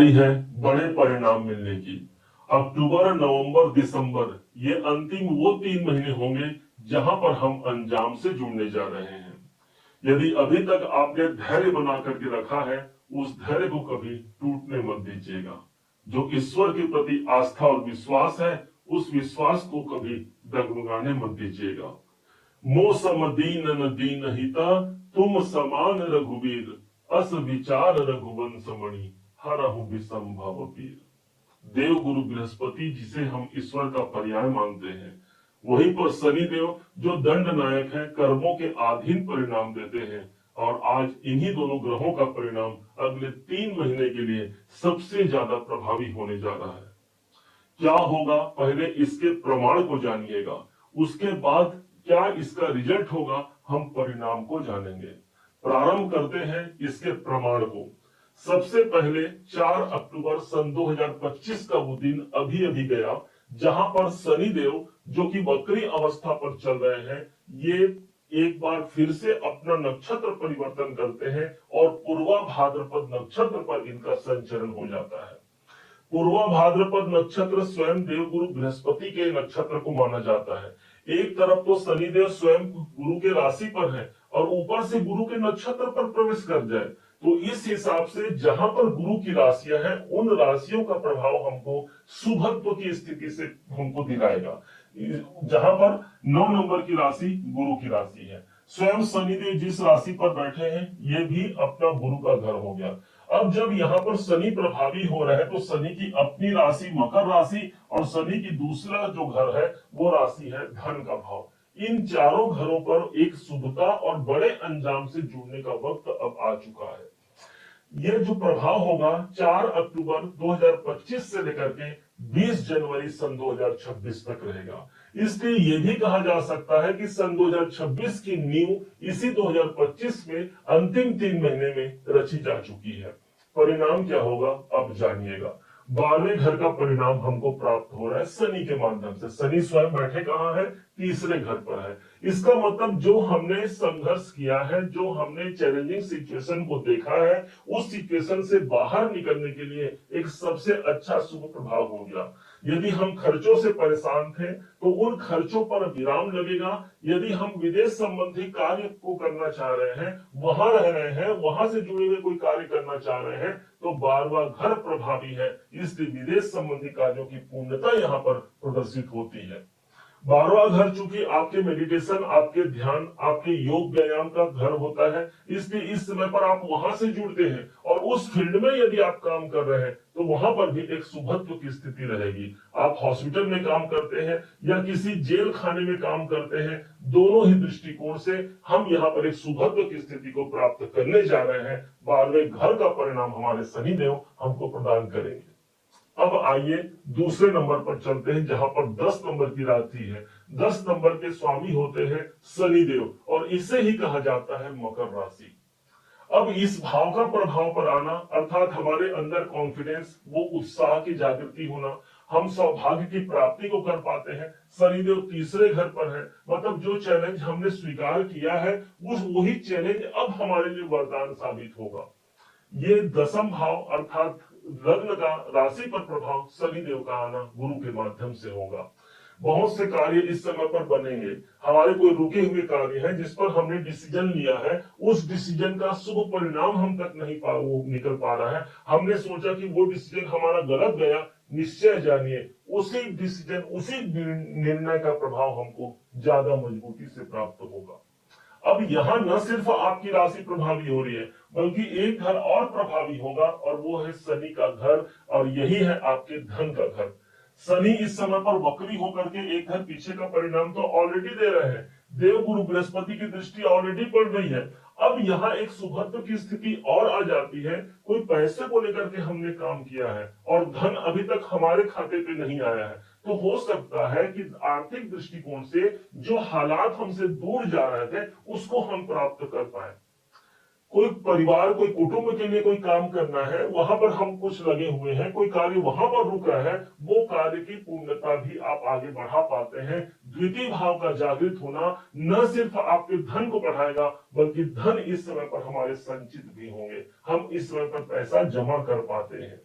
है बड़े परिणाम मिलने की। अक्टूबर, नवंबर, दिसंबर ये अंतिम वो 3 महीने होंगे जहां पर हम अंजाम से जुड़ने जा रहे हैं। यदि अभी तक आपने धैर्य बना करके रखा है, उस धैर्य को कभी टूटने मत दीजिएगा। जो ईश्वर के प्रति आस्था और विश्वास है, उस विश्वास को कभी डगमगाने मत दीजिएगा। मो सम दीन न दीन हिता, तुम समान रघुवीर, अस विचार रघुवंश मणि, हरहु विषम भव पीर। देव गुरु बृहस्पति जिसे हम ईश्वर का पर्याय मानते हैं, वहीं पर शनि देव जो दंड नायक है, कर्मों के अधीन परिणाम देते हैं। और आज इन्हीं दोनों ग्रहों का परिणाम अगले 3 महीने के लिए सबसे ज्यादा प्रभावी होने जा रहा है। क्या होगा, पहले इसके प्रमाण को जानिएगा, उसके बाद क्या इसका रिजल्ट होगा, हम परिणाम को जानेंगे। प्रारंभ करते हैं इसके प्रमाण को। सबसे पहले 4 अक्टूबर सन 2025 का वो दिन अभी अभी गया, जहां पर शनि देव जो कि वक्री अवस्था पर चल रहे हैं, ये एक बार फिर से अपना नक्षत्र परिवर्तन करते हैं और पूर्वा भाद्रपद नक्षत्र पर इनका संचरण हो जाता है। पूर्वा भाद्रपद नक्षत्र स्वयं देवगुरु बृहस्पति के नक्षत्र को माना जाता है। एक तरफ तो शनिदेव स्वयं गुरु के राशि पर है और ऊपर से गुरु के नक्षत्र पर प्रवेश कर जाए, तो इस हिसाब से जहां पर गुरु की राशियां हैं, उन राशियों का प्रभाव हमको शुभत्व की स्थिति से हमको दिलाएगा। जहां पर 9 नंबर की राशि गुरु की राशि है, स्वयं शनिदेव जिस राशि पर बैठे हैं, ये भी अपना गुरु का घर हो गया। अब जब यहाँ पर शनि प्रभावी हो रहा है, तो शनि की अपनी राशि मकर राशि और शनि की दूसरा जो घर है वो राशि है धन का भाव। इन चारों घरों पर एक शुभता और बड़े अंजाम से जुड़ने का वक्त अब आ चुका है। यह जो प्रभाव होगा 4 अक्टूबर 2025 से लेकर के 20 जनवरी सन 2026 तक रहेगा। इसलिए यह भी कहा जा सकता है कि सन 2026 की नींव इसी 2025 में अंतिम 3 महीने में रची जा चुकी है। परिणाम क्या होगा अब जानिएगा। 12वें घर का परिणाम हमको प्राप्त हो रहा है शनि के माध्यम से। शनि स्वयं बैठे कहाँ है? तीसरे घर पर है। इसका मतलब जो हमने संघर्ष किया है, जो हमने चैलेंजिंग सिचुएशन को देखा है, उस सिचुएशन से बाहर निकलने के लिए एक सबसे अच्छा शुभ प्रभाव हो गया। यदि हम खर्चों से परेशान थे तो उन खर्चों पर विराम लगेगा। यदि हम विदेश संबंधी कार्य को करना चाह रहे हैं, वहां रह रहे हैं, वहां से जुड़े हुए कोई कार्य करना चाह रहे हैं, तो 12वां घर प्रभावी है, इसलिए विदेश संबंधी कार्यों की पूर्णता यहाँ पर प्रदर्शित होती है। 12वां घर चूंकि आपके मेडिटेशन, आपके ध्यान, आपके योग व्यायाम का घर होता है, इसलिए इस समय पर आप वहां से जुड़ते हैं और उस फील्ड में यदि आप काम कर रहे हैं तो वहां पर भी एक शुभत्व की स्थिति रहेगी। आप हॉस्पिटल में काम करते हैं या किसी जेल खाने में काम करते हैं, दोनों ही दृष्टिकोण से हम यहाँ पर एक शुभत्व की स्थिति को प्राप्त करने जा रहे हैं। 12वें घर का परिणाम हमारे शनिदेव हमको प्रदान करेंगे। अब आइए दूसरे नंबर पर चलते हैं, जहां पर 10 नंबर की राशि है। 10 नंबर के स्वामी होते हैं शनिदेव और इसे ही कहा जाता है मकर राशि। अब इस भाव का प्रभाव पर आना अर्थात हमारे अंदर कॉन्फिडेंस, वो उत्साह की जागृति होना, हम सौभाग्य की प्राप्ति को कर पाते हैं। शनिदेव तीसरे घर पर है, मतलब जो चैलेंज हमने स्वीकार किया है, उस वही चैलेंज अब हमारे लिए वरदान साबित होगा। ये दशम भाव अर्थात लग्न का राशि पर प्रभाव शनिदेव का आना गुरु के माध्यम से होगा। बहुत से कार्य इस समय पर बनेंगे। हमारे कोई रुके हुए कार्य है जिस पर हमने डिसीजन लिया है, उस डिसीजन का शुभ परिणाम हम तक नहीं वो निकल पा रहा है। हमने सोचा कि वो डिसीजन हमारा गलत गया, निश्चय जानिए उसी डिसीजन, उसी निर्णय का प्रभाव हमको ज्यादा मजबूती से प्राप्त होगा। अब यहाँ न सिर्फ आपकी राशि प्रभावी हो रही है, बल्कि एक घर और प्रभावी होगा और वो है शनि का घर, और यही है आपके धन का घर। शनि इस समय पर वक्री होकर के एक घर पीछे का परिणाम तो ऑलरेडी दे रहे हैं। देव गुरु बृहस्पति की दृष्टि ऑलरेडी पड़ रही है। अब यहाँ एक शुभत्व की स्थिति और आ जाती है। कोई पैसे को लेकर के हमने काम किया है और धन अभी तक हमारे खाते पे नहीं आया है, तो हो सकता है कि आर्थिक दृष्टिकोण से जो हालात हमसे दूर जा रहे थे उसको हम प्राप्त कर पाए। कोई परिवार, कोई कुटुंब के लिए कोई काम करना है, वहां पर हम कुछ लगे हुए हैं, कोई कार्य वहां पर रुक रहा है, वो कार्य की पूर्णता भी आप आगे बढ़ा पाते हैं। द्वितीय भाव का जागृत होना न सिर्फ आपके धन को बढ़ाएगा, बल्कि धन इस समय पर हमारे संचित भी होंगे। हम इस समय पर पैसा जमा कर पाते हैं।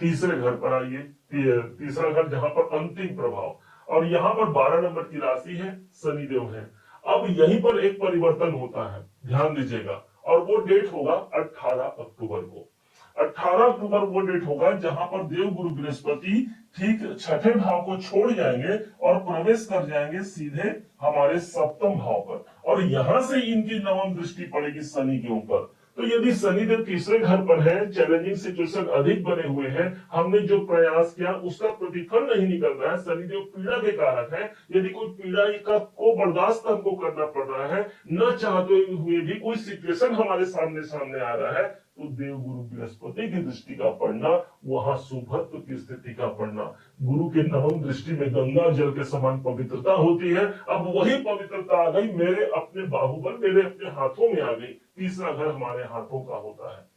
तीसरे घर पर आइए, तीसरा घर जहां पर अंतिम प्रभाव, और यहाँ पर 12 नंबर की राशि है, शनिदेव है। अब यहीं पर एक परिवर्तन होता है, ध्यान दीजिएगा, और वो डेट होगा 18 अक्टूबर को। 18 अक्टूबर वो डेट होगा जहां पर देव गुरु बृहस्पति ठीक छठे भाव को छोड़ जाएंगे और प्रवेश कर जाएंगे सीधे हमारे सप्तम भाव पर, और यहां से इनकी नवम दृष्टि पड़ेगी शनि के ऊपर। तो यदि शनिदेव तीसरे घर पर है, चैलेंजिंग सिचुएशन अधिक बने हुए हैं, हमने जो प्रयास किया उसका प्रतिफल नहीं निकल रहा है, शनिदेव पीड़ा के कारक है, यदि कोई पीड़ा का को बर्दाश्त हमको करना पड़ रहा है, न चाहते हुए भी कोई सिचुएशन हमारे सामने आ रहा है, तो देव गुरु बृहस्पति की दृष्टि का पड़ना, वहां शुभत्व की स्थिति का पड़ना, गुरु के नवम दृष्टि में गंगा जल के समान पवित्रता होती है। अब वही पवित्रता आ गई मेरे अपने बाहुबल, मेरे अपने हाथों में आ गई। तीसरा घर हमारे हाथों का होता है।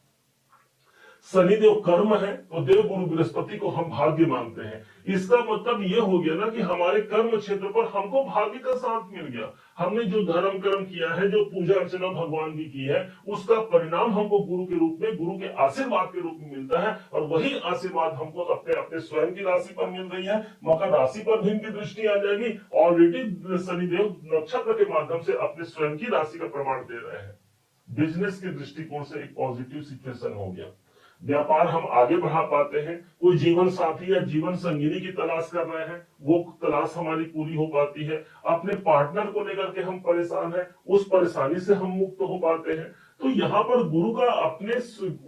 शनिदेव कर्म है, तो देव गुरु बृहस्पति को हम भाग्य मानते हैं। इसका मतलब ये हो गया ना कि हमारे कर्म क्षेत्र पर हमको भाग्य का साथ मिल गया। हमने जो धर्म कर्म किया है, जो पूजा अर्चना भगवान की की है, उसका परिणाम हमको गुरु के रूप में, गुरु के आशीर्वाद के रूप में मिलता है, और वही आशीर्वाद हमको अपने अपने स्वयं की राशि पर मिल रही है। मकर राशि पर भी इनकी दृष्टि आ जाएगी। ऑलरेडी शनिदेव नक्षत्र के माध्यम से अपने स्वयं की राशि का प्रमाण दे रहे हैं। बिजनेस के दृष्टिकोण से एक पॉजिटिव सिचुएशन हो गया। व्यापार हम आगे बढ़ा पाते हैं। कोई जीवन साथी या जीवन संगिनी की तलाश कर रहे हैं, वो तलाश हमारी पूरी हो पाती है। अपने पार्टनर को लेकर के हम परेशान हैं, उस परेशानी से हम मुक्त हो पाते हैं। तो यहाँ पर गुरु का अपने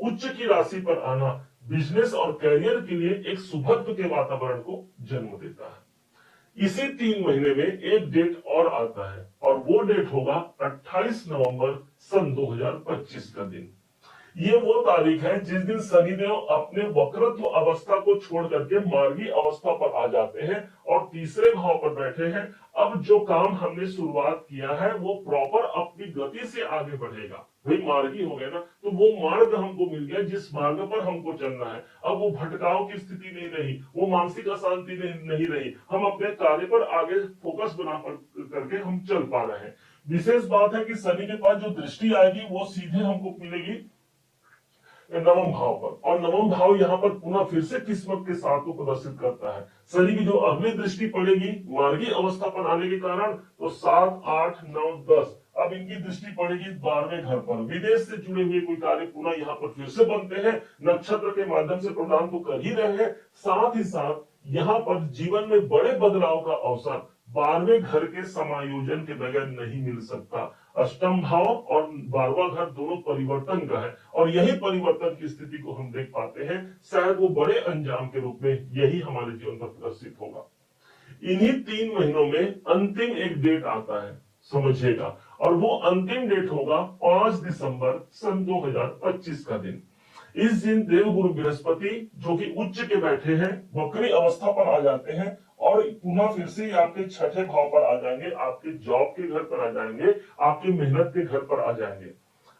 उच्च की राशि पर आना बिजनेस और कैरियर के लिए एक सुभद्र के वातावरण को जन्म देता है। इसी 3 महीने में एक डेट और आता है, और वो डेट होगा 28 नवंबर सन 2025 का दिन। ये वो तारीख है जिस दिन शनिदेव अपने वक्रत्व अवस्था को छोड़ करके मार्गी अवस्था पर आ जाते हैं और तीसरे भाव पर बैठे हैं। अब जो काम हमने शुरुआत किया है वो प्रॉपर अपनी गति से आगे बढ़ेगा। भाई मार्गी हो गया ना, तो वो मार्ग हमको मिल गया जिस मार्ग पर हमको चलना है। अब वो भटकाव की स्थिति नहीं रही, वो मानसिक अशांति नहीं रही, हम अपने कार्य पर आगे फोकस बना करके हम चल पा रहे हैं। विशेष बात है कि शनि के पास जो दृष्टि आएगी वो सीधे हमको मिलेगी नवम भाव पर, और नवम भाव यहाँ पर पुनः फिर से किस्मत के साथ को प्रदर्शित करता है। शनि की जो अगली दृष्टि पड़ेगी मार्गी अवस्था पर आने के कारण, तो 7, 8, 9, 10 अब इनकी दृष्टि पड़ेगी 12वें घर पर। विदेश से जुड़े हुए कोई कार्य पुनः यहाँ पर फिर से बनते हैं, नक्षत्र के माध्यम से प्रदान तो कर ही रहे हैं। साथ ही साथ यहाँ पर जीवन में बड़े बदलाव का अवसर 12वें घर के समायोजन के बगैर नहीं मिल सकता। अष्टम भाव और 12वां घर दोनों परिवर्तन का है, और यही परिवर्तन की स्थिति को हम देख पाते हैं। शायद वो बड़े अंजाम के रूप में यही हमारे जीवन पर प्रदर्शित होगा। इन्हीं 3 महीनों में अंतिम एक डेट आता है, समझिएगा, और वो अंतिम डेट होगा 5 दिसंबर सन 2025 का दिन। इस दिन देव गुरु बृहस्पति जो कि उच्च के बैठे हैं, वक्री अवस्था पर आ जाते हैं, और पुनः फिर से आपके छठे भाव पर आ जाएंगे, आपके जॉब के घर पर आ जाएंगे, आपकी मेहनत के घर पर आ जाएंगे।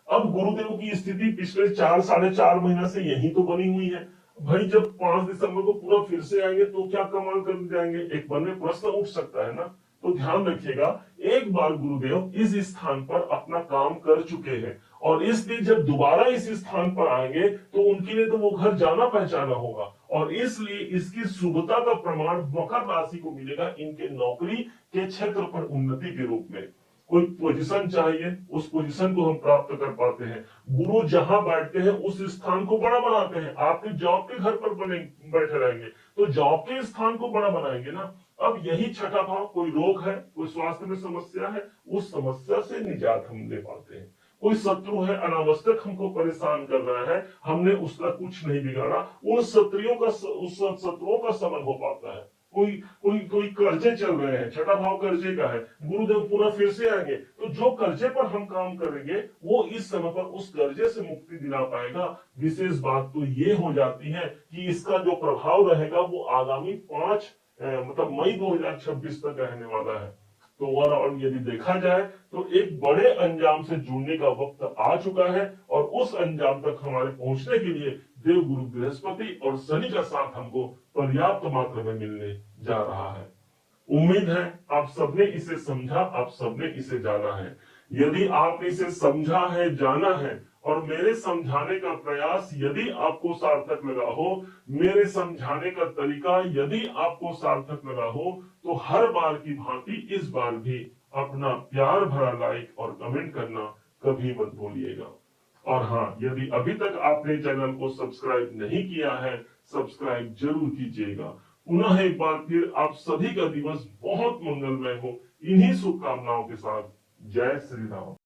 अब गुरुदेव की स्थिति पिछले 4 साढ़े 4 महीना से यही तो बनी हुई है। भाई जब 5 दिसंबर को पूरा फिर से आएंगे तो क्या कमाल कर जाएंगे, एक मन में प्रश्न उठ सकता है ना। तो ध्यान रखिएगा, एक बार गुरुदेव इस स्थान पर अपना काम कर चुके हैं, और इसलिए जब दोबारा इस स्थान पर आएंगे तो उनके लिए तो वो घर जाना पहचाना होगा, और इसलिए इसकी शुभता का प्रमाण मकर राशि को मिलेगा इनके नौकरी के क्षेत्र पर उन्नति के रूप में। कोई पोजीशन चाहिए, उस पोजीशन को हम प्राप्त कर पाते हैं। गुरु जहां बैठते हैं उस स्थान को बड़ा बनाते हैं। आपके जॉब के घर पर बैठे रहेंगे तो जॉब के स्थान को बड़ा बनाएंगे ना। अब यही छठा भाव, कोई रोग है, कोई स्वास्थ्य में समस्या है, उस समस्या से निजात हम ले पाते हैं। कोई शत्रु है, अनावश्यक हमको परेशान कर रहा है, हमने उसका कुछ नहीं बिगाड़ा, उन शत्रुओं का समन हो पाता है। कोई कर्जे चल रहे हैं, छठा भाव कर्जे का है, गुरुदेव पुनः फिर से आएंगे, तो जो कर्जे पर हम काम करेंगे वो इस समय पर उस कर्जे से मुक्ति दिला पाएगा। विशेष बात तो ये हो जाती है कि इसका जो प्रभाव रहेगा वो आगामी 5 मतलब मई 2026 तक रहने वाला है। तो ओवरऑल यदि देखा जाए तो एक बड़े अंजाम से जुड़ने का वक्त आ चुका है, और उस अंजाम तक हमारे पहुंचने के लिए देव गुरु बृहस्पति और शनि का साथ हमको पर्याप्त मात्रा में मिलने जा रहा है। उम्मीद है आप सबने इसे समझा, आप सबने इसे जाना है। यदि आपने इसे समझा है, जाना है और मेरे समझाने का प्रयास यदि आपको सार्थक लगा हो, मेरे समझाने का तरीका यदि आपको सार्थक लगा हो, तो हर बार की भांति इस बार भी अपना प्यार भरा लाइक और कमेंट करना कभी मत भूलिएगा। और हाँ, यदि अभी तक आपने चैनल को सब्सक्राइब नहीं किया है, सब्सक्राइब जरूर कीजिएगा। पुनः एक बार फिर आप सभी का दिवस बहुत मंगलमय हो, इन्हीं शुभकामनाओं के साथ। जय श्री राम।